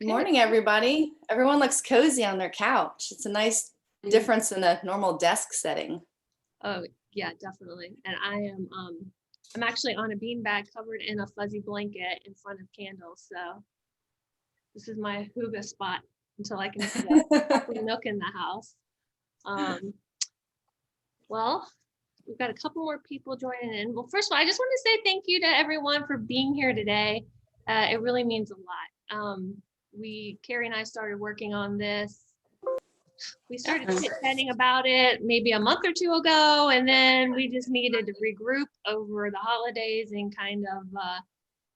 Good morning, everybody. Everyone looks cozy on their couch. It's a nice difference in a normal desk setting. Oh, yeah, definitely. And I'm actually on a beanbag covered in a fuzzy blanket in front of candles. So this is my hygge spot until I can get a nook in the house. Well, we've got a couple more people joining in. Well, first of all, I just want to say thank you to everyone for being here today. It really means a lot. Carrie and I started working on this. We started chit-chatting about it maybe a month or two ago, and then we just needed to regroup over the holidays and kind of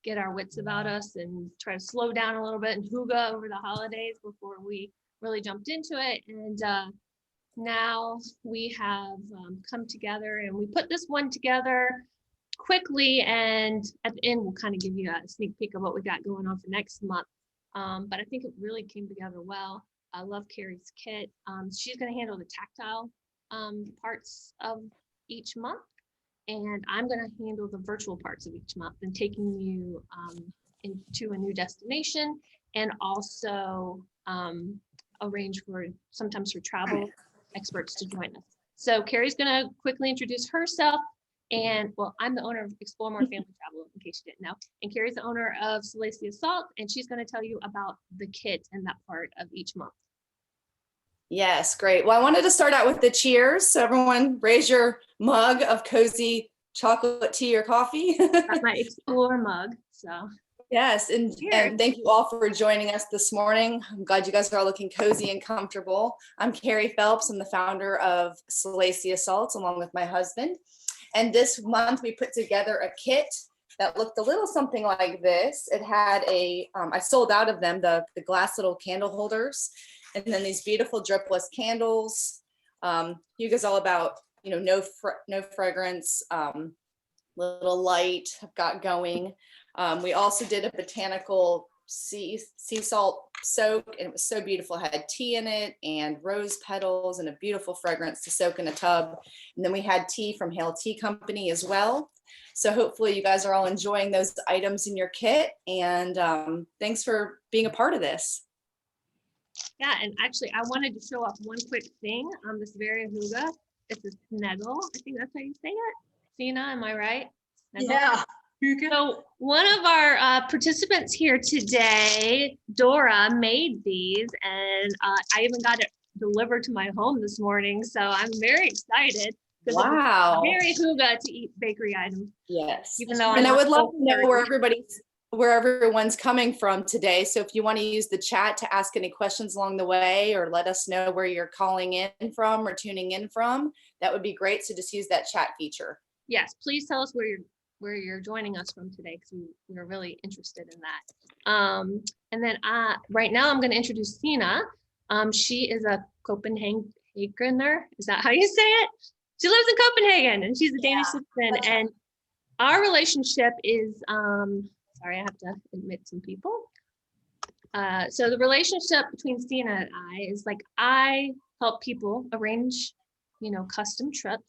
get our wits about us and try to slow down a little bit and hygge over the holidays before we really jumped into it. And now we have come together and we put this one together quickly, and at the end we'll kind of give you a sneak peek of what we got going on for next month. But I think it really came together well. I love Carrie's kit. She's going to handle the tactile parts of each month, and I'm going to handle the virtual parts of each month and taking you into a new destination, and also arrange for sometimes for travel experts to join us. So Carrie's going to quickly introduce herself. And well, I'm the owner of Explore More Family Travel, in case you didn't know. And Carrie's the owner of Salacia Salt, and she's going to tell you about the kit and that part of each month. Yes, great. Well, I wanted to start out with the cheers. So everyone raise your mug of cozy chocolate tea or coffee. That's my Explore mug. So yes, and thank you all for joining us this morning. I'm glad you guys are all looking cozy and comfortable. I'm Carrie Phelps. I'm the founder of Salacia Salt, along with my husband. And this month we put together a kit that looked a little something like this. It had I sold out of them, the glass little candle holders, and then these beautiful dripless candles. Hygge's all about, no fragrance, little light I've got going. We also did a botanical sea salt soak, and it was so beautiful. It had tea in it and rose petals and a beautiful fragrance to soak in a tub. And then we had tea from Hale Tea Company as well. So hopefully you guys are all enjoying those items in your kit, and thanks for being a part of this. Yeah, and actually I wanted to show off one quick thing on this very hygge. It's a snuggle. I think that's how you say it. Sina, am I right? Snuggle? Yeah. So one of our participants here today, Dora, made these, and I even got it delivered to my home this morning. So I'm very excited. Wow. Very hygge to eat bakery items. Yes. Even though I would love to know where everyone's coming from today. So if you want to use the chat to ask any questions along the way, or let us know where you're calling in from or tuning in from, that would be great. So just use that chat feature. Yes, please tell us where you're joining us from today, because we're really interested in that. And then right now I'm going to introduce Sina. She is a Copenhagener. Is that how you say it? She lives in Copenhagen, and she's a Danish citizen. And our relationship is, sorry, I have to admit some people. So the relationship between Sina and I is like, I help people arrange, custom trips.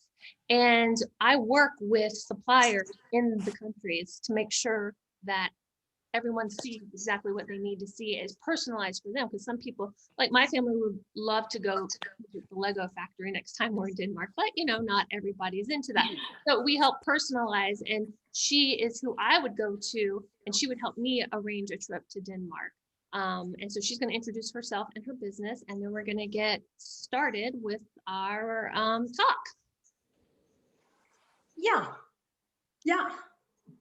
And I work with suppliers in the countries to make sure that everyone sees exactly what they need to see is personalized for them. Because some people, like my family, would love to go to the Lego factory next time we're in Denmark, but not everybody's into that. So we help personalize, and she is who I would go to, and she would help me arrange a trip to Denmark. And so she's going to introduce herself and her business, and then we're going to get started with our talk. Yeah.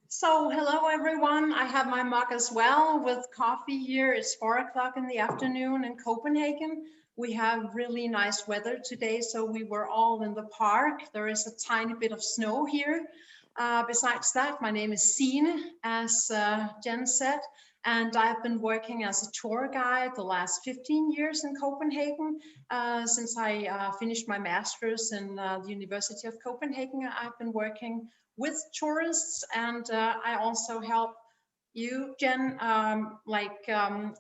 So hello everyone. I have my mug as well with coffee here. It's 4 o'clock in the afternoon in Copenhagen. We have really nice weather today, so we were all in the park. There is a tiny bit of snow here. Besides that, my name is Sine, as Jen said, and I've been working as a tour guide the last 15 years in Copenhagen. Since I finished my master's in the University of Copenhagen, I've been working with tourists, and I also help you, Jen,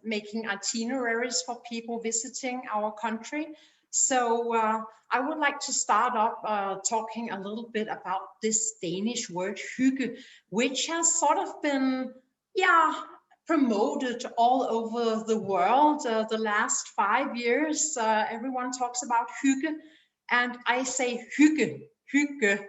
making itineraries for people visiting our country. So I would like to start up talking a little bit about this Danish word hygge, which has sort of been, promoted all over the world. The last 5 years, everyone talks about hygge, and I say hygge, hygge,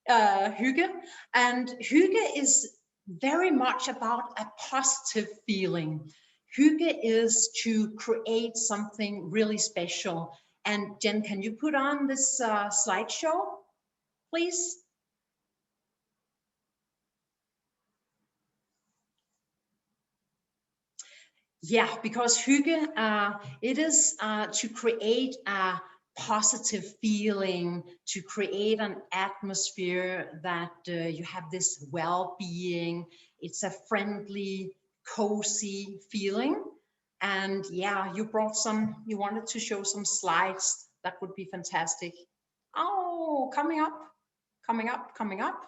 hygge. And hygge is very much about a positive feeling. Hygge is to create something really special. And Jen, can you put on this slideshow, please? Yeah, because hygge, it is to create a positive feeling, to create an atmosphere that you have this well-being. It's a friendly, cozy feeling. And yeah, you wanted to show some slides. That would be fantastic. Oh, coming up, coming up, coming up.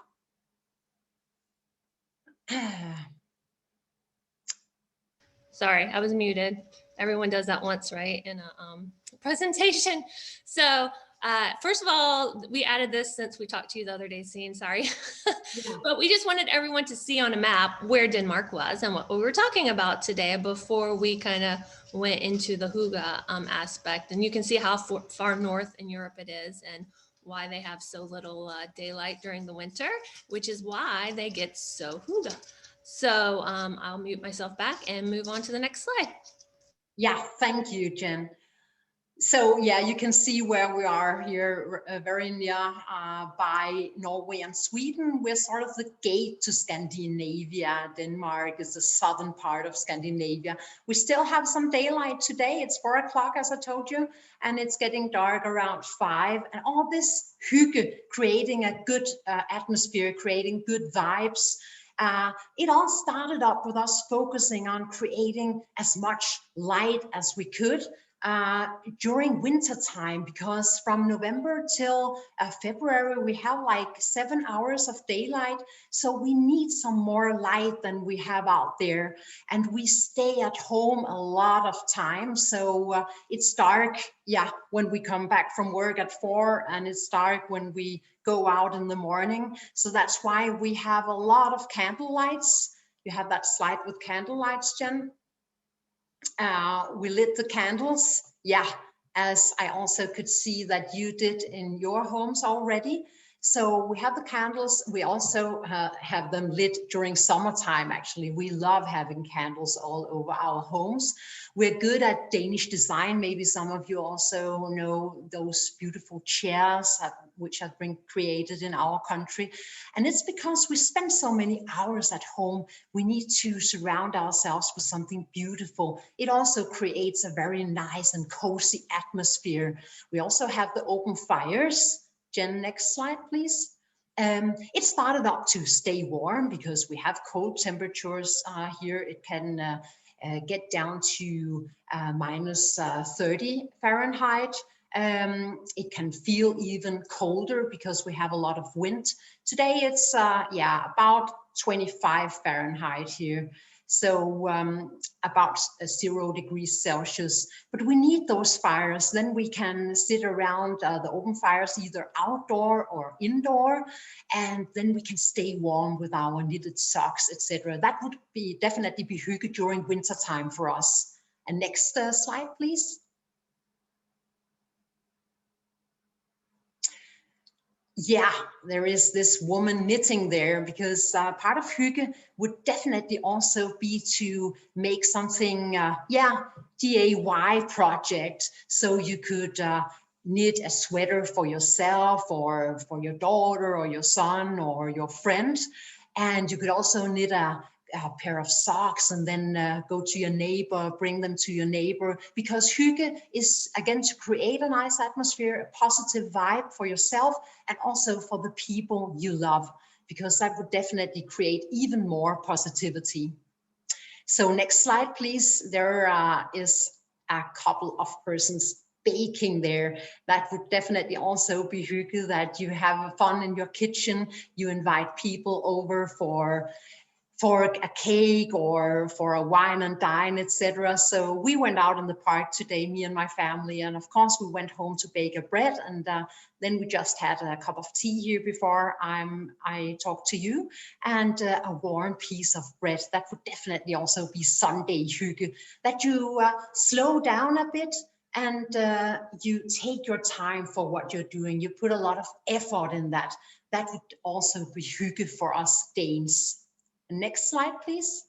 Sorry, I was muted. Everyone does that once, right, in a presentation. So first of all, we added this since we talked to you the other day, Sine, sorry. Yeah. But we just wanted everyone to see on a map where Denmark was and what we were talking about today before we kind of went into the hygge aspect. And you can see how far north in Europe it is and why they have so little daylight during the winter, which is why they get so hygge. So I'll mute myself back and move on to the next slide. Yeah, thank you, Jen. So yeah, you can see where we are here, very near by Norway and Sweden. We're sort of the gate to Scandinavia. Denmark is the southern part of Scandinavia. We still have some daylight today. It's 4 o'clock, as I told you, and it's getting dark around 5. And all this hygge, creating a good atmosphere, creating good vibes. It all started up with us focusing on creating as much light as we could during winter time, because from November till February we have like 7 hours of daylight, so we need some more light than we have out there, and we stay at home a lot of time, so it's dark when we come back from work at 4, and it's dark when we go out in the morning. So that's why we have a lot of candle lights. You have that slide with candle lights, Jen. We lit the candles, as I also could see that you did in your homes already. So we have the candles. We also have them lit during summertime. Actually, we love having candles all over our homes. We're good at Danish design. Maybe some of you also know those beautiful chairs which have been created in our country. And it's because we spend so many hours at home, we need to surround ourselves with something beautiful. It also creates a very nice and cozy atmosphere. We also have the open fires. Jen, next slide, please. It started up to stay warm because we have cold temperatures here. It can get down to minus 30 Fahrenheit. It can feel even colder because we have a lot of wind. Today it's about 25 Fahrenheit here. So about 0 degrees Celsius, but we need those fires. Then we can sit around the open fires, either outdoor or indoor, and then we can stay warm with our knitted socks, etc. That would be definitely be hygge during winter time for us. And next slide, please. Yeah, there is this woman knitting there, because part of hygge would definitely also be to make something, DIY project. So you could knit a sweater for yourself or for your daughter or your son or your friend. And you could also knit a pair of socks and then go to your neighbor, bring them to your neighbor, because hygge is, again, to create a nice atmosphere, a positive vibe for yourself and also for the people you love, because that would definitely create even more positivity. So next slide, please. There is a couple of persons baking there. That would definitely also be hygge, that you have fun in your kitchen, you invite people over for for a cake or for a wine and dine, etc. So we went out in the park today, me and my family, and of course we went home to bake a bread, and then we just had a cup of tea here before I talked to you, and a warm piece of bread. That would definitely also be Sunday hygge, that you slow down a bit and you take your time for what you're doing. You put a lot of effort in that. That would also be hygge for us Danes. Next slide, please.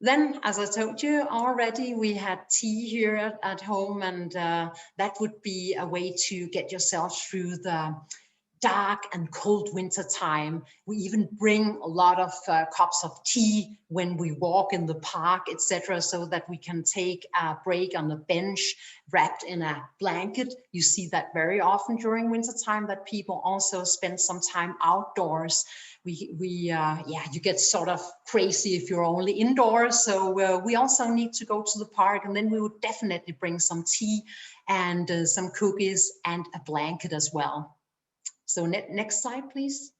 Then, as I told you already, we had tea here at home, and that would be a way to get yourself through the dark and cold winter time. We even bring a lot of cups of tea when we walk in the park, etc., so that we can take a break on the bench wrapped in a blanket. You see that very often during winter time, that people also spend some time outdoors. Yeah, you get sort of crazy if you're only indoors. So we also need to go to the park, and then we would definitely bring some tea and some cookies and a blanket as well. So next slide, please.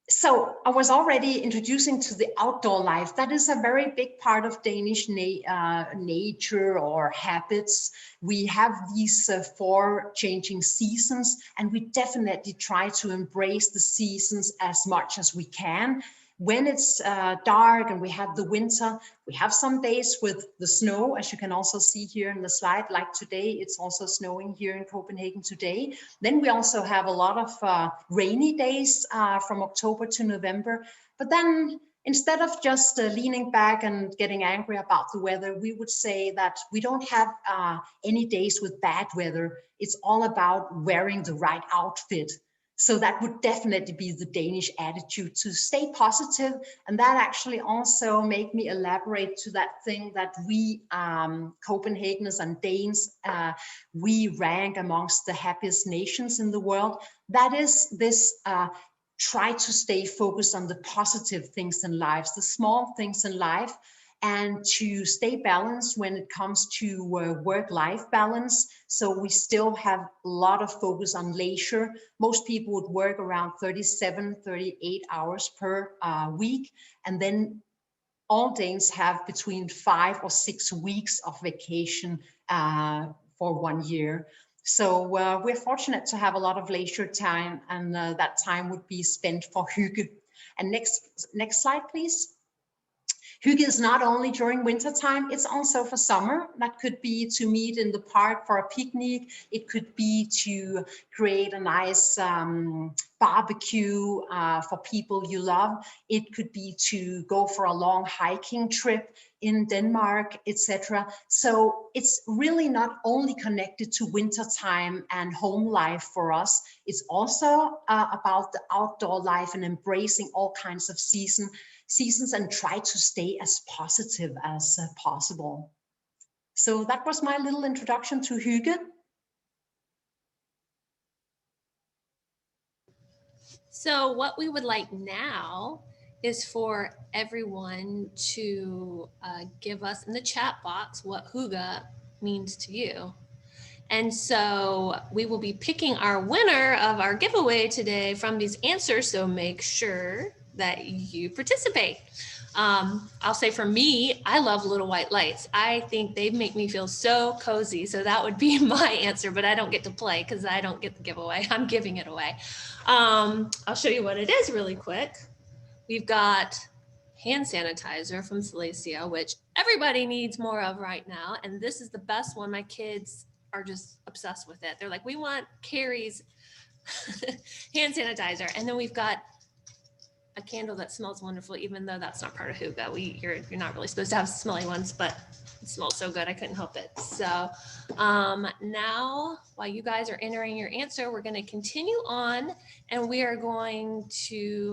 So I was already introducing to the outdoor life. That is a very big part of Danish nature or habits. We have these 4 changing seasons, and we definitely try to embrace the seasons as much as we can. When it's dark and we have the winter, we have some days with the snow, as you can also see here in the slide, like today, it's also snowing here in Copenhagen today. Then we also have a lot of rainy days from October to November. But then instead of just leaning back and getting angry about the weather, we would say that we don't have any days with bad weather. It's all about wearing the right outfit. So that would definitely be the Danish attitude, to stay positive. And that actually also made me elaborate to that thing that we Copenhageners and Danes, we rank amongst the happiest nations in the world. That is this try to stay focused on the positive things in life, the small things in life, and to stay balanced when it comes to work-life balance. So we still have a lot of focus on leisure. Most people would work around 37, 38 hours per week. And then all Danes have between 5 or 6 weeks of vacation for 1 year. So we're fortunate to have a lot of leisure time, and that time would be spent for hygge. And next slide, please. Hygge is not only during winter time, it's also for summer. That could be to meet in the park for a picnic. It could be to create a nice barbecue for people you love. It could be to go for a long hiking trip in Denmark, etc. So it's really not only connected to winter time and home life for us. It's also about the outdoor life and embracing all kinds of seasons and try to stay as positive as possible. So that was my little introduction to hygge. So what we would like now is for everyone to give us in the chat box what hygge means to you. And so we will be picking our winner of our giveaway today from these answers. So make sure that you participate. I'll say for me, I love little white lights. I think they make me feel so cozy. So that would be my answer, but I don't get to play because I don't get the giveaway. I'm giving it away. I'll show you what it is really quick. We've got hand sanitizer from Salacia, which everybody needs more of right now. And this is the best one. My kids are just obsessed with it. They're like, we want Carrie's hand sanitizer. And then we've got a candle that smells wonderful, even though that's not part of hygge. You're not really supposed to have smelly ones, but it smells so good, I couldn't help it. So now, while you guys are entering your answer, we're going to continue on, and we are going to,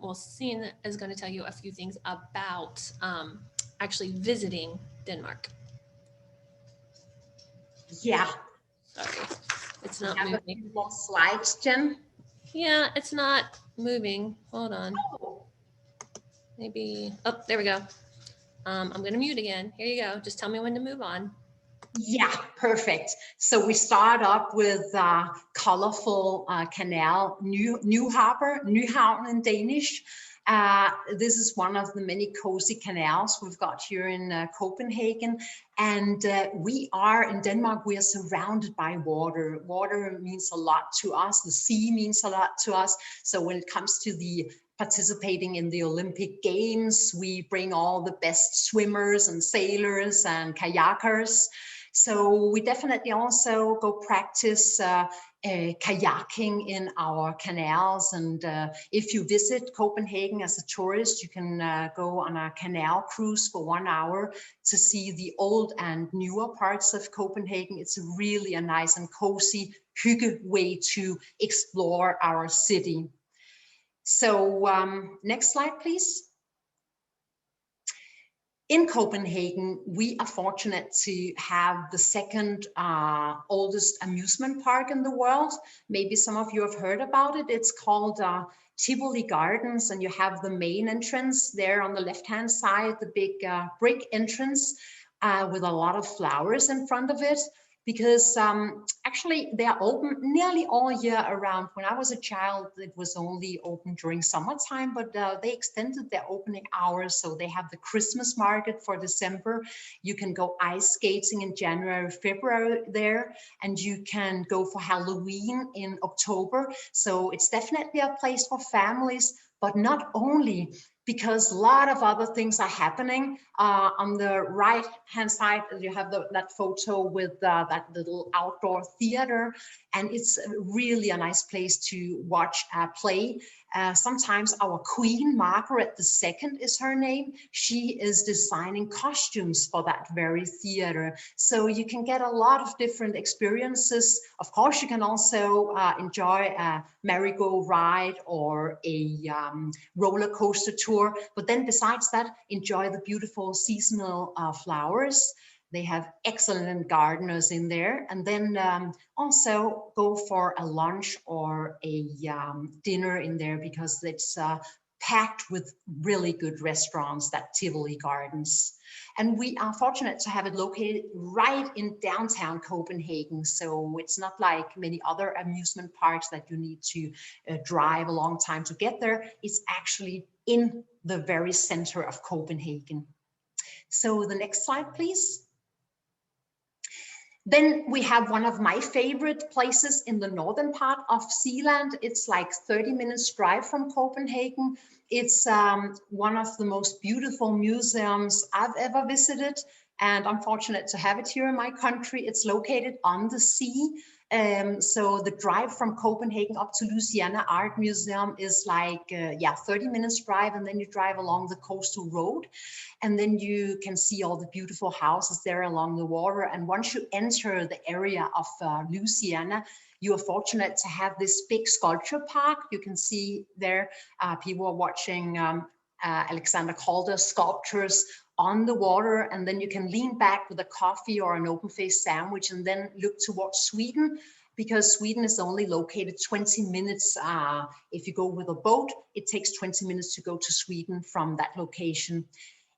well, Sine is going to tell you a few things about actually visiting Denmark. Yeah. Sorry, it's not moving. Have a few more slides, Jen. Yeah, it's not moving. Hold on. Oh. Maybe, oh, there we go. I'm going to mute again. Here you go. Just tell me when to move on. Yeah, perfect. So we start up with colorful canal, Nyhavn in Danish. This is one of the many cozy canals we've got here in Copenhagen. And we are in Denmark, we are surrounded by water. Water means a lot to us. The sea means a lot to us. So when it comes to the participating in the Olympic Games, we bring all the best swimmers and sailors and kayakers. So we definitely also go practice kayaking in our canals. And if you visit Copenhagen as a tourist, you can go on a canal cruise for 1 hour to see the old and newer parts of Copenhagen. It's really a nice and cozy hygge way to explore our city. So next slide, please. In Copenhagen, we are fortunate to have the second oldest amusement park in the world. Maybe some of you have heard about it. It's called Tivoli Gardens, and you have the main entrance there on the left-hand side, the big brick entrance with a lot of flowers in front of it. Because actually they are open nearly all year around. When I was a child, it was only open during summertime, but they extended their opening hours. So they have the Christmas market for December. You can go ice skating in January, February there, and you can go for Halloween in October. So it's definitely a place for families, but not only, because a lot of other things are happening. On the right hand side, you have that photo with that little outdoor theater, and it's really a nice place to watch a play. Sometimes our Queen, Margaret II is her name. She is designing costumes for that very theater. So you can get a lot of different experiences. Of course, you can also enjoy a merry-go ride or a roller coaster tour. But then besides that, enjoy the beautiful seasonal flowers. They have excellent gardeners in there. And then also go for a lunch or a dinner in there, because it's packed with really good restaurants, that Tivoli Gardens. And we are fortunate to have it located right in downtown Copenhagen. So it's not like many other amusement parks that you need to drive a long time to get there. It's actually in the very center of Copenhagen. So the next slide, please. Then we have one of my favorite places in the northern part of Zealand. It's like 30 minutes drive from Copenhagen. It's one of the most beautiful museums I've ever visited, and I'm fortunate to have it here in my country. It's located on the sea. So the drive from Copenhagen up to Louisiana Art Museum is like, 30 minutes drive, and then you drive along the coastal road, and then you can see all the beautiful houses there along the water. And once you enter the area of Louisiana, you are fortunate to have this big sculpture park. You can see there, people are watching Alexander Calder's sculptures on the water, and then you can lean back with a coffee or an open-faced sandwich and then look towards Sweden, because Sweden is only located 20 minutes. If you go with a boat, it takes 20 minutes to go to Sweden from that location.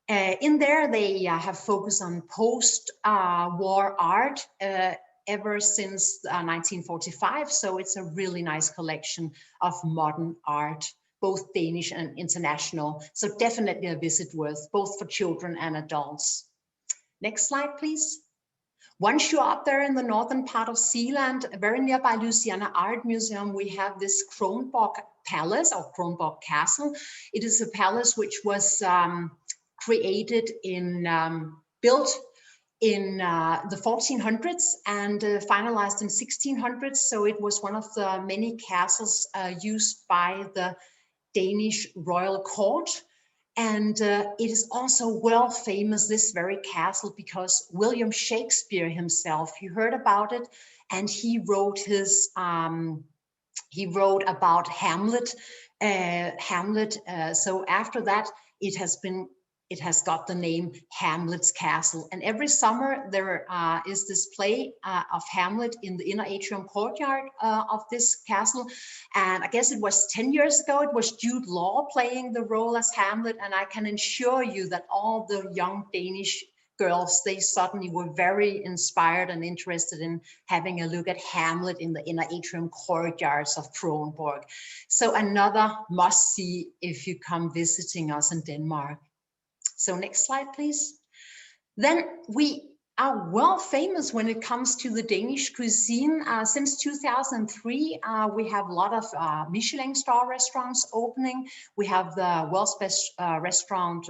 In there, they have focused on post-war art ever since 1945. So it's a really nice collection of modern art, both Danish and international. So definitely a visit worth, both for children and adults. Next slide, please. Once you're up there in the northern part of Zealand, very nearby Louisiana Art Museum, we have this Kronborg Palace or Kronborg Castle. It is a palace which was created built in the 1400s and finalized in 1600s. So it was one of the many castles used by the Danish royal court. And it is also world famous, this very castle, because William Shakespeare himself, you heard about it, and he wrote about Hamlet. So after that, it has got the name Hamlet's Castle. And every summer there is this play of Hamlet in the inner atrium courtyard of this castle. And I guess it was 10 years ago, it was Jude Law playing the role as Hamlet. And I can assure you that all the young Danish girls, they suddenly were very inspired and interested in having a look at Hamlet in the inner atrium courtyards of Kronborg. So another must see if you come visiting us in Denmark. So next slide, please. Then we are well famous when it comes to the Danish cuisine. Since 2003, we have a lot of Michelin star restaurants opening. We have the world's best restaurant,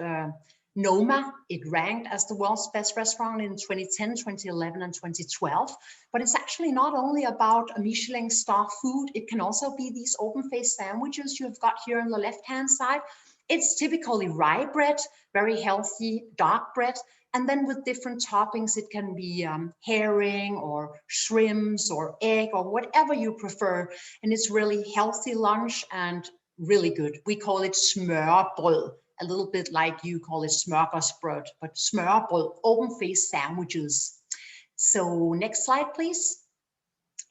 Noma. It ranked as the world's best restaurant in 2010, 2011, and 2012. But it's actually not only about a Michelin star food. It can also be these open-faced sandwiches you've got here on the left-hand side. It's typically rye bread, very healthy dark bread. And then with different toppings, it can be herring or shrimps or egg or whatever you prefer. And it's really healthy lunch and really good. We call it smørrebrød, a little bit like you call it smørrebrød, but smørrebrød, open-faced sandwiches. So next slide, please.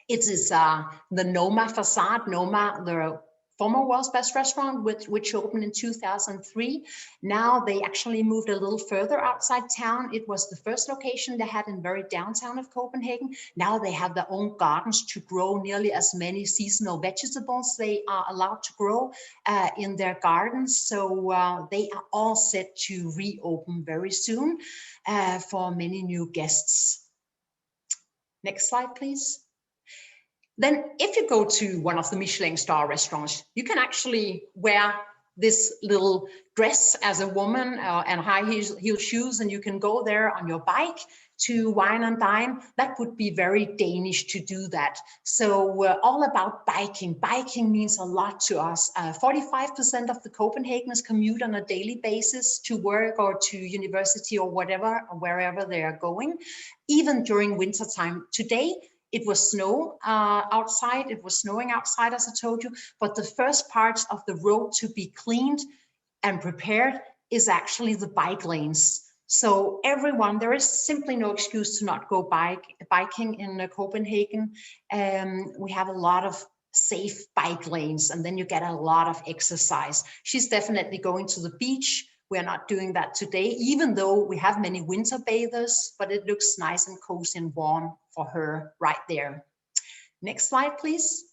It is the Noma facade, Noma, the former world's best restaurant, which opened in 2003. Now they actually moved a little further outside town. It was the first location they had in very downtown of Copenhagen. Now they have their own gardens to grow nearly as many seasonal vegetables they are allowed to grow in their gardens. So they are all set to reopen very soon for many new guests. Next slide, please. Then if you go to one of the Michelin star restaurants, you can actually wear this little dress as a woman and high heel shoes, and you can go there on your bike to wine and dine. That would be very Danish to do that. So we're all about biking. Biking means a lot to us. 45% of the Copenhageners commute on a daily basis to work or to university or whatever, or wherever they are going, even during winter time. Today, it was snow outside. It was snowing outside, as I told you. But the first parts of the road to be cleaned and prepared is actually the bike lanes. So everyone, there is simply no excuse to not go biking in Copenhagen. We have a lot of safe bike lanes, and then you get a lot of exercise. She's definitely going to the beach. We're not doing that today, even though we have many winter bathers, but it looks nice and cozy and warm for her right there. Next slide, please.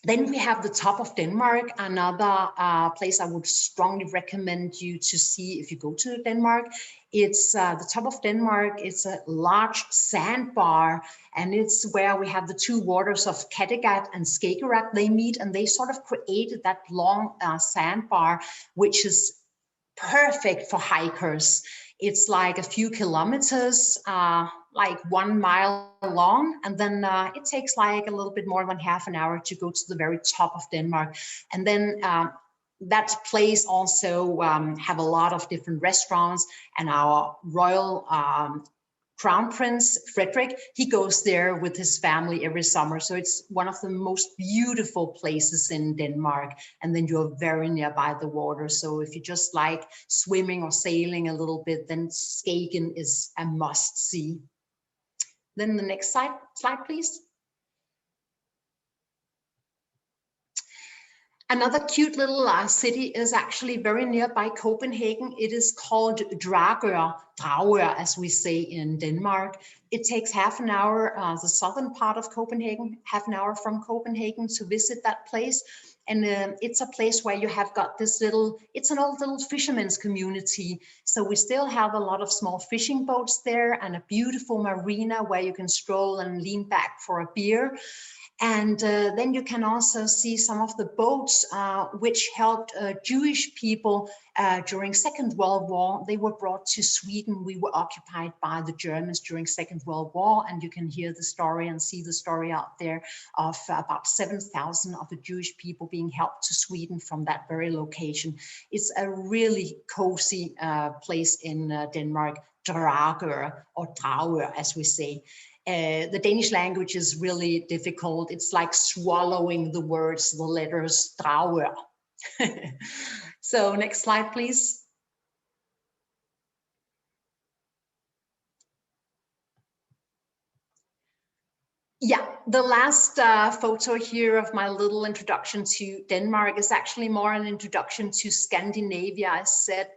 Then we have the top of Denmark, another place I would strongly recommend you to see if you go to Denmark. It's the top of Denmark. It's a large sandbar, and it's where we have the two waters of Kattegat and Skagerrak. They meet, and they sort of created that long sandbar, which is perfect for hikers. It's like a few kilometers, like 1 mile long, and then it takes like a little bit more than half an hour to go to the very top of Denmark. And then that place also have a lot of different restaurants, and our royal Crown Prince Frederik, he goes there with his family every summer. So it's one of the most beautiful places in Denmark. And then you're very nearby the water. So if you just like swimming or sailing a little bit, then Skagen is a must see. Then the next slide, please. Another cute little city is actually very nearby Copenhagen. It is called Dragør, as we say in Denmark. It takes half an hour, the southern part of Copenhagen, half an hour from Copenhagen to visit that place. And it's a place where you have got this little, it's an old little fisherman's community. So we still have a lot of small fishing boats there and a beautiful marina where you can stroll and lean back for a beer. And then you can also see some of the boats which helped Jewish people during Second World War. They were brought to Sweden. We were occupied by the Germans during Second World War, and you can hear the story and see the story out there of about 7,000 of the Jewish people being helped to Sweden from that very location. It's a really cozy place in Denmark, Dragør, or Dragør, as we say. The Danish language is really difficult. It's like swallowing the words, the letters, Dragør. So next slide, please. Yeah, the last photo here of my little introduction to Denmark is actually more an introduction to Scandinavia. I said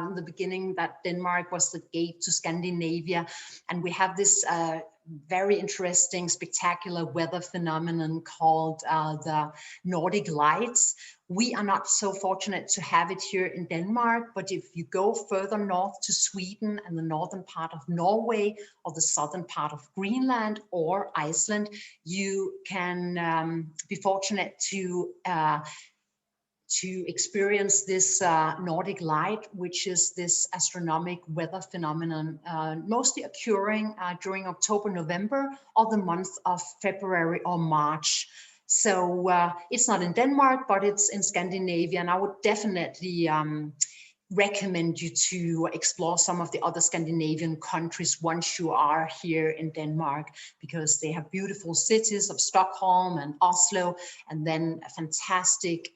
in the beginning that Denmark was the gate to Scandinavia, and we have this very interesting, spectacular weather phenomenon called the Nordic Lights. We are not so fortunate to have it here in Denmark, but if you go further north to Sweden and the northern part of Norway or the southern part of Greenland or Iceland, you can be fortunate to experience this Nordic light, which is this astronomical weather phenomenon, mostly occurring during October, November, or the month of February or March. So it's not in Denmark, but it's in Scandinavia, and I would definitely recommend you to explore some of the other Scandinavian countries once you are here in Denmark, because they have beautiful cities of Stockholm and Oslo, and then fantastic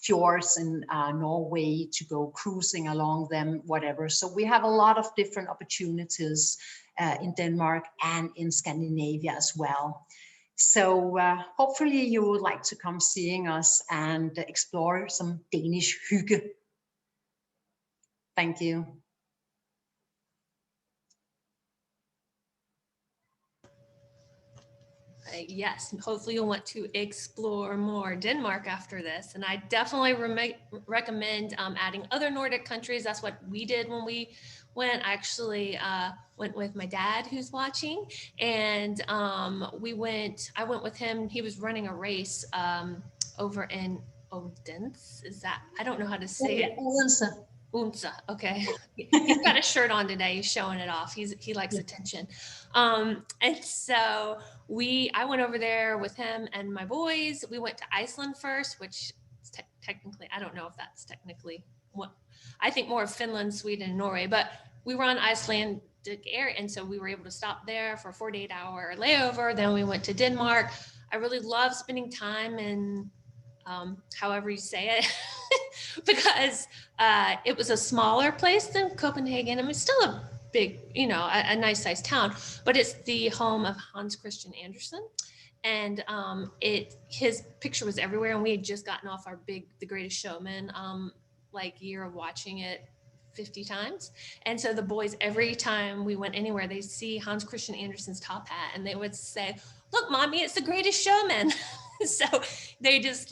fjords in Norway to go cruising along them, whatever. So we have a lot of different opportunities in Denmark and in Scandinavia as well. So hopefully you would like to come seeing us and explore some Danish hygge. Thank you. Yes, hopefully you'll want to explore more Denmark after this. And I definitely recommend adding other Nordic countries. That's what we did when we went. I actually went with my dad, who's watching, and I went with him. He was running a race over in Odense. Is that, I don't know how to say it. Odense. Unsa, okay. He's got a shirt on today. He's showing it off. He likes attention. And so I went over there with him and my boys. We went to Iceland first, which technically, I don't know if that's technically what, I think more of Finland, Sweden, and Norway, but we were on Icelandic air. And so we were able to stop there for a 48-hour layover. Then we went to Denmark. I really love spending time in however you say it, because it was a smaller place than Copenhagen. I mean, it's still a big, a nice sized town, but it's the home of Hans Christian Andersen. And his picture was everywhere. And we had just gotten off our The Greatest Showman, year of watching it 50 times. And so the boys, every time we went anywhere, they see Hans Christian Andersen's top hat and they would say, "Look, Mommy, it's The Greatest Showman." So they just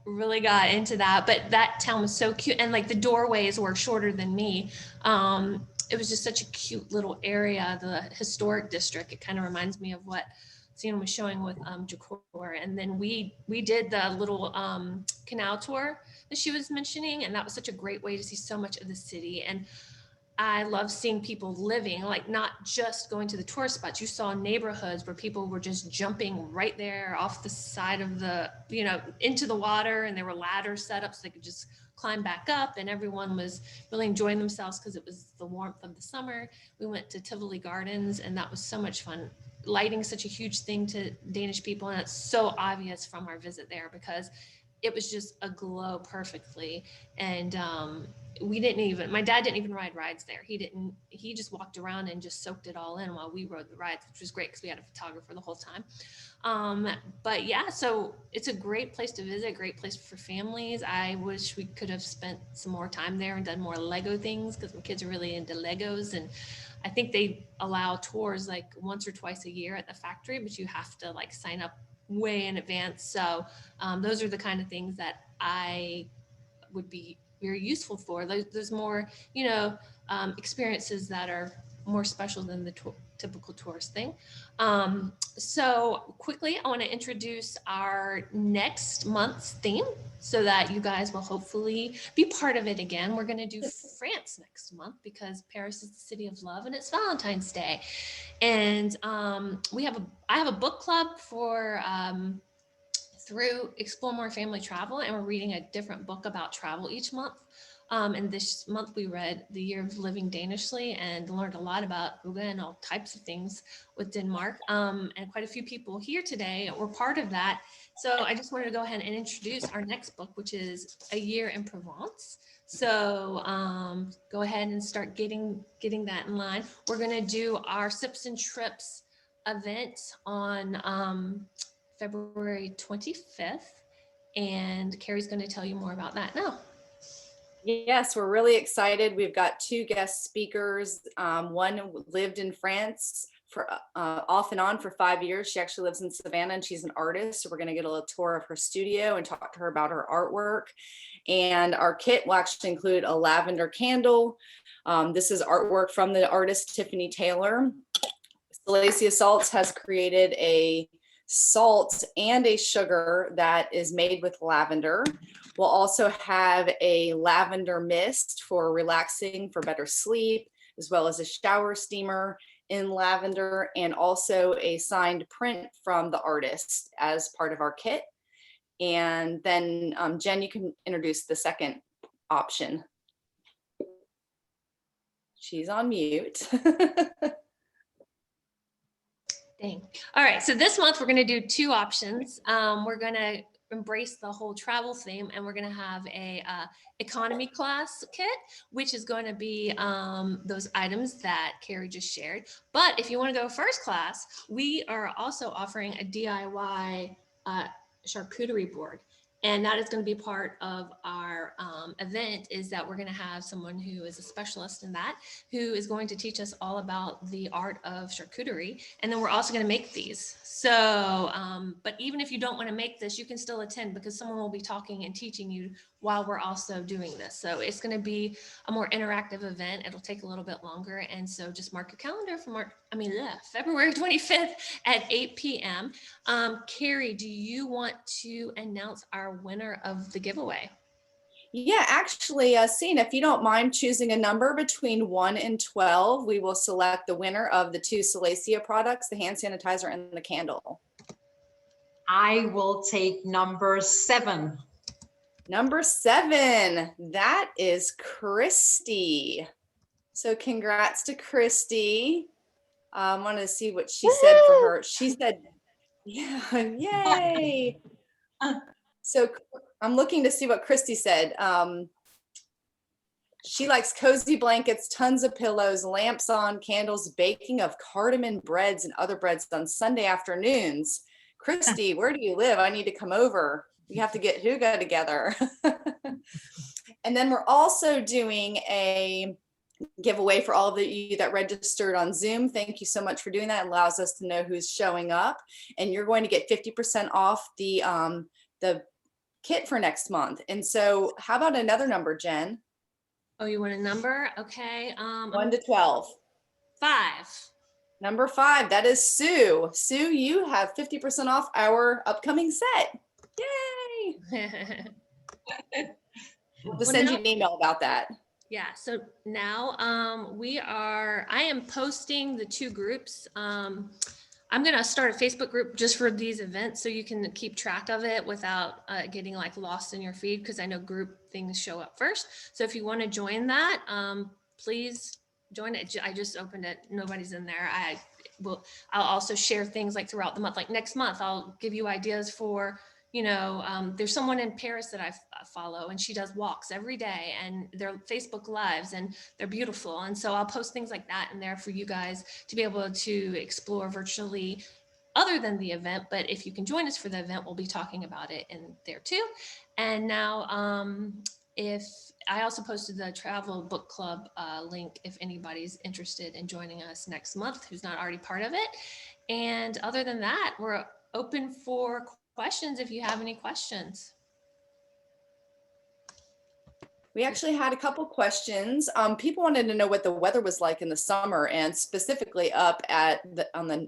really got into that. But that town was so cute. And the doorways were shorter than me. It was just such a cute little area, the historic district. It kind of reminds me of what Sine was showing with Jacor. And then we did the little canal tour that she was mentioning. And that was such a great way to see so much of the city. And I love seeing people living, not just going to the tourist spots. You saw neighborhoods where people were just jumping right there off the side of into the water, and there were ladders set up so they could just climb back up, and everyone was really enjoying themselves because it was the warmth of the summer. We went to Tivoli Gardens, and that was so much fun. Lighting is such a huge thing to Danish people, and it's so obvious from our visit there because it was just aglow perfectly. And my dad didn't even ride rides there. He just walked around and just soaked it all in while we rode the rides, which was great because we had a photographer the whole time. But yeah, so it's a great place to visit, great place for families. I wish we could have spent some more time there and done more Lego things because my kids are really into Legos. And I think they allow tours once or twice a year at the factory, but you have to sign up way in advance. So those are the kind of things that I would be very useful for. There's more, experiences that are more special than the typical tourist thing. So quickly, I want to introduce our next month's theme so that you guys will hopefully be part of it again. We're going to do France next month because Paris is the city of love and it's Valentine's Day. And I have a book club for through Explore More Family Travel, and we're reading a different book about travel each month. And this month we read The Year of Living Danishly and learned a lot about Hygge and all types of things with Denmark. And quite a few people here today were part of that. So I just wanted to go ahead and introduce our next book, which is A Year in Provence. So go ahead and start getting that in line. We're going to do our Sips and Trips event on February 25th, and Carrie's going to tell you more about that now. Yes, we're really excited. We've got 2 guest speakers. One lived in France for off and on for 5 years. She actually lives in Savannah and she's an artist. So we're going to get a little tour of her studio and talk to her about her artwork. And our kit will actually include a lavender candle. This is artwork from the artist Tiffany Taylor. Salacia Salts has created a salt and a sugar that is made with lavender. We'll also have a lavender mist for relaxing, for better sleep, as well as a shower steamer in lavender, and also a signed print from the artist as part of our kit. And then Jen, you can introduce the second option. She's on mute. Dang. All right, so this month we're going to do 2 options. We're going to embrace the whole travel theme, and we're going to have a economy class kit, which is going to be those items that Carrie just shared. But if you want to go first class, we are also offering a DIY charcuterie board. And that is going to be part of our event, is that we're going to have someone who is a specialist in that, who is going to teach us all about the art of charcuterie. And then we're also going to make these. So, but even if you don't want to make this, you can still attend, because someone will be talking and teaching you while we're also doing this. So it's going to be a more interactive event. It'll take a little bit longer. And so just mark your calendar for February 25th at 8 p.m. Carrie, do you want to announce our winner of the giveaway? Yeah, actually, Sine, if you don't mind choosing a number between 1 and 12, we will select the winner of the 2 Salacia products, the hand sanitizer and the candle. I will take number 7. Number 7, that is Christy. So congrats to Christy. I want to see what she said for her. She said, yeah, yay. So I'm looking to see what Christy said. She likes cozy blankets, tons of pillows, lamps on, candles, baking of cardamom breads and other breads on Sunday afternoons. Christy, where do you live? I need to come over. We have to get Hygge together. And then we're also doing a giveaway for all of you that registered on Zoom. Thank you so much for doing that. It allows us to know who's showing up. And you're going to get 50% off the kit for next month. And so how about another number, Jen? Oh, you want a number? Okay. 1 to 12. 5. Number 5, that is Sue. Sue, you have 50% off our upcoming set. Yay! We'll send you an email about that. Yeah, so now I am posting the 2 groups. I'm gonna start a Facebook group just for these events, so you can keep track of it without getting like lost in your feed, because I know group things show up first. So if you want to join that, please join it. I just opened it. Nobody's in there. I'll also share things like throughout the month. Like next month, I'll give you ideas for, there's someone in Paris that I follow, and she does walks every day, and they're Facebook lives, and they're beautiful. And so I'll post things like that in there for you guys to be able to explore virtually other than the event. But if you can join us for the event, we'll be talking about it in there too. And now, if I also posted the travel book club link, if anybody's interested in joining us next month, who's not already part of it. And other than that, we're open for questions if you have any questions. We actually had a couple questions. People wanted to know what the weather was like in the summer, and specifically up at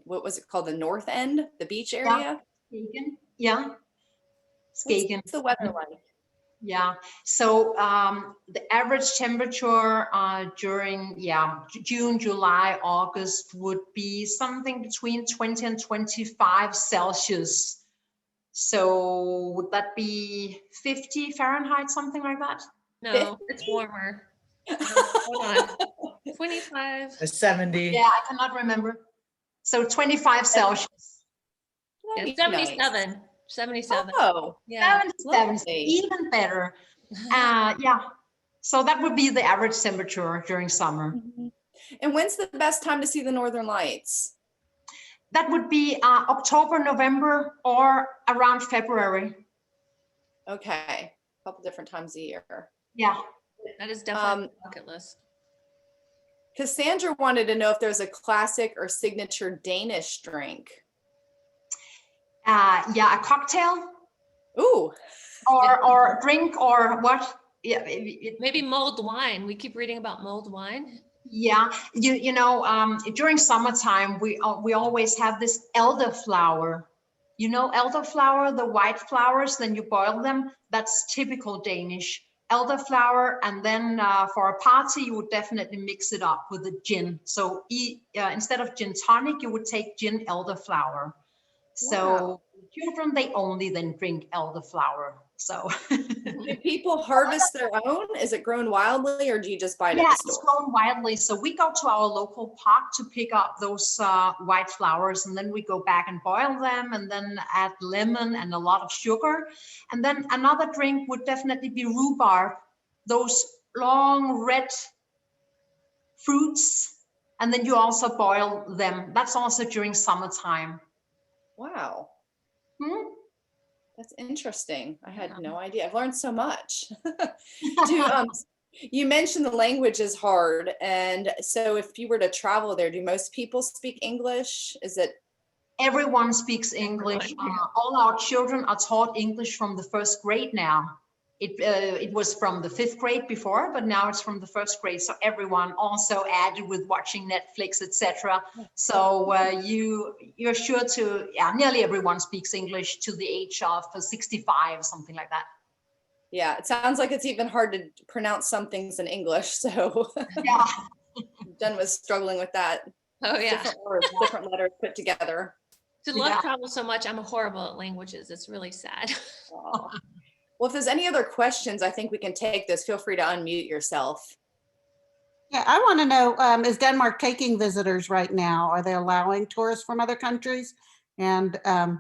what was it called, the north end, the beach area? Yeah. Skagen. What's the weather like? Yeah, so the average temperature during June, July, August would be something between 20 and 25 Celsius. So would that be 50 Fahrenheit, something like that? No, it's warmer. Hold on. 25. 70. Yeah, I cannot remember. So 25 Celsius. Yeah, 77. Nice. 77. Oh, yeah. 77, even better. Yeah, so that would be the average temperature during summer. And when's the best time to see the Northern Lights? That would be October, November, or around February. Okay, a couple different times a year. Yeah. That is definitely on the bucket list. Cassandra wanted to know if there's a classic or signature Danish drink. Yeah, a cocktail. Ooh. Or drink or what? Yeah, maybe mulled wine. We keep reading about mulled wine. Yeah, you know, during summertime we always have this elderflower. You know, elderflower, the white flowers. Then you boil them. That's typical Danish elderflower. And then for a party, you would definitely mix it up with a gin. So instead of gin tonic, you would take gin elderflower. So children, they only then drink elderflower. So do people harvest their own? Is it grown wildly, or do you just buy it at the store? It's grown wildly. So we go to our local park to pick up those white flowers, and then we go back and boil them, and then add lemon and a lot of sugar. And then another drink would definitely be rhubarb, those long red fruits, and then you also boil them. That's also during summertime. Wow. That's interesting. I had no idea. I've learned so much. You mentioned the language is hard. And so if you were to travel there, do most people speak English? Is it? Everyone speaks English. All our children are taught English from the first grade now. It was from the 5th grade before, but now it's from the 1st grade. So everyone also added with watching Netflix, etc. So you're sure to, nearly everyone speaks English to the age of 65, something like that. Yeah, it sounds like it's even hard to pronounce some things in English. So yeah, Jen was struggling with that. Oh yeah, different words, different letters put together. To love travel so much, I'm horrible at languages. It's really sad. Oh. Well, if there's any other questions, I think we can take this. Feel free to unmute yourself. Yeah, I want to know, is Denmark taking visitors right now? Are they allowing tourists from other countries? And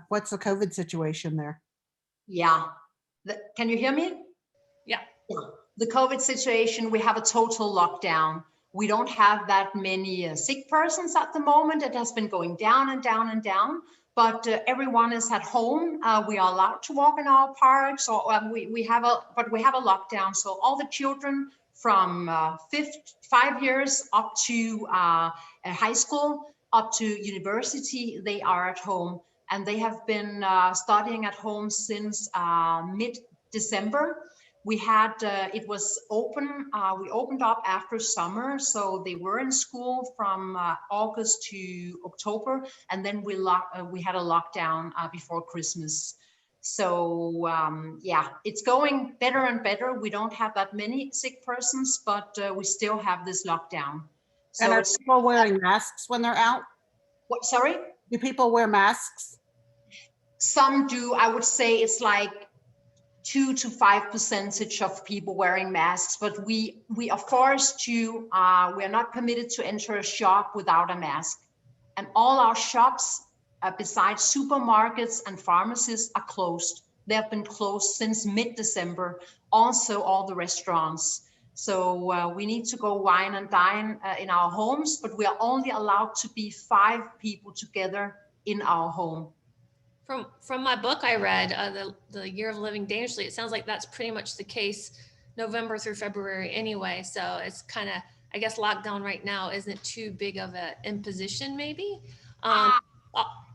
what's the COVID situation there? Yeah. Can you hear me? Yeah. The COVID situation, we have a total lockdown. We don't have that many sick persons at the moment. It has been going down and down and down. But everyone is at home. We are allowed to walk in our parks, or we have a lockdown. So all the children from 5 years up to high school, up to university, they are at home, and they have been studying at home since mid-December. We had, it was open, we opened up after summer, so they were in school from August to October, and then we had a lockdown before Christmas. So yeah, it's going better and better. We don't have that many sick persons, but we still have this lockdown. So and are people wearing masks when they're out? What, sorry? Do people wear masks? Some do. I would say it's like 2 to 5% of people wearing masks, but we are forced to, we are not permitted to enter a shop without a mask. And all our shops, besides supermarkets and pharmacies, are closed. They have been closed since mid-December. Also all the restaurants. So we need to go wine and dine in our homes, but we are only allowed to be 5 people together in our home. From my book I read, the Year of Living Dangerously, it sounds like that's pretty much the case November through February anyway. So it's kind of, I guess lockdown right now isn't too big of an imposition maybe.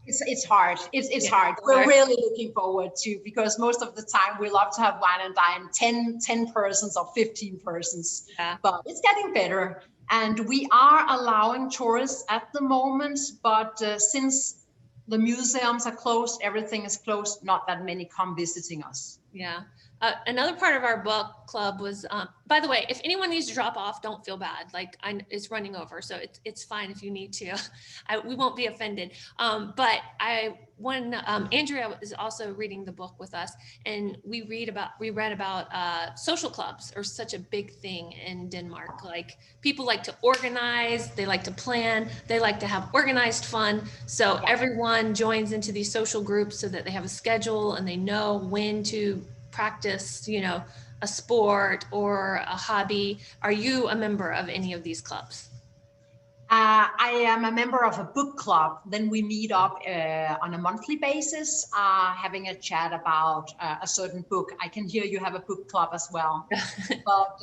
It's hard. It's hard. We're really looking forward to, because most of the time we love to have wine and dine 10 persons or 15 persons, but it's getting better. And we are allowing tourists at the moment, but since the museums are closed, everything is closed, not that many come visiting us. Yeah. Another part of our book club was, by the way, if anyone needs to drop off, don't feel bad. Like it's running over, so it's fine if you need to. We won't be offended. But Andrea is also reading the book with us, and we read about social clubs are such a big thing in Denmark. Like people like to organize, they like to plan, they like to have organized fun. So everyone joins into these social groups so that they have a schedule and they know when to practice, a sport or a hobby. Are you a member of any of these clubs? I am a member of a book club. Then we meet up on a monthly basis, having a chat about a certain book. I can hear you have a book club as well. But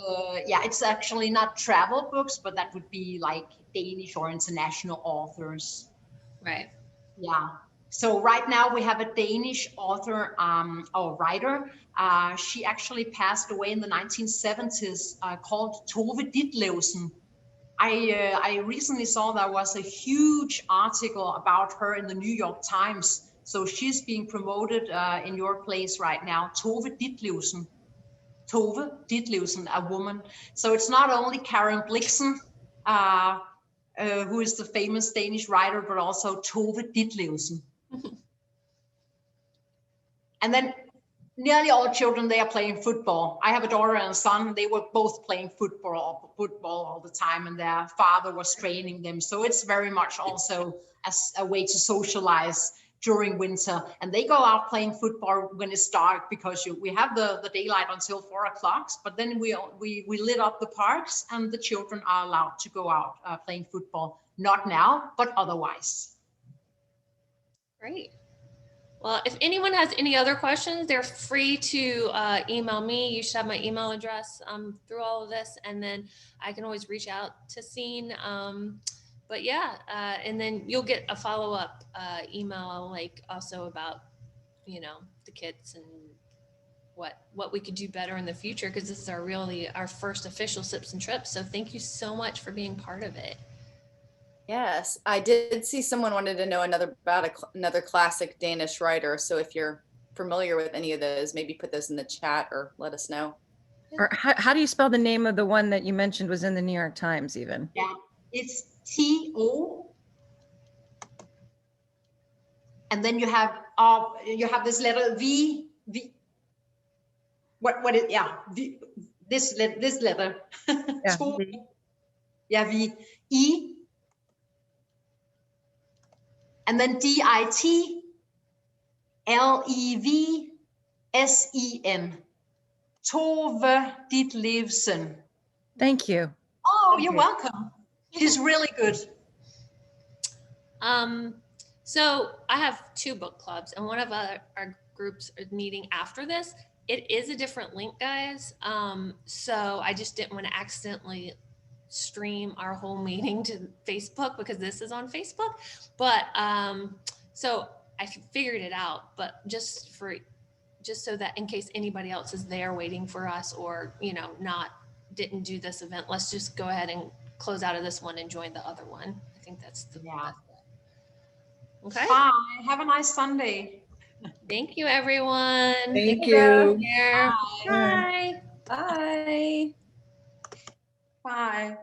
yeah, it's actually not travel books, but that would be like Danish or international authors. Right. Yeah. So right now we have a Danish author or writer. She actually passed away in the 1970s, called Tove Ditlevsen. I recently saw there was a huge article about her in the New York Times. So she's being promoted in your place right now. Tove Ditlevsen. Tove Ditlevsen, a woman. So it's not only Karen Blixen, who is the famous Danish writer, but also Tove Ditlevsen. And then nearly all children, they are playing football. I have a daughter and a son. They were both playing football all the time, and their father was training them. So it's very much also as a way to socialize during winter. And they go out playing football when it's dark, because we have the daylight until 4 o'clock. But then we lit up the parks, and the children are allowed to go out playing football. Not now, but otherwise. Great. Well, if anyone has any other questions, they're free to email me. You should have my email address through all of this, and then I can always reach out to Sine. But yeah, and then you'll get a follow-up email, like also about, you know, the kids and what we could do better in the future, because this is our first official Sips and Trips. So thank you so much for being part of it. Yes, I did see someone wanted to know another classic Danish writer. So if you're familiar with any of those, maybe put those in the chat or let us know. Or how do you spell the name of the one that you mentioned was in the New York Times even? Yeah, it's T-O. And then you have this letter V. What is, yeah, V, this letter. Yeah, Yeah, V. E. And then Ditlevsen. Tove Ditlevsen. Thank you. Oh, you're welcome. She's really good. So I have 2 book clubs, and one of our groups is meeting after this. It is a different link, guys. So I just didn't want to accidentally stream our whole meeting to Facebook, because this is on Facebook. But so I figured it out, but just so that in case anybody else is there waiting for us, or, you know, didn't do this event, let's just go ahead and close out of this one and join the other one. I think that's the best. Okay. Bye. Have a nice Sunday. Thank you, everyone. Thank you. Bye. Bye. Bye. Bye.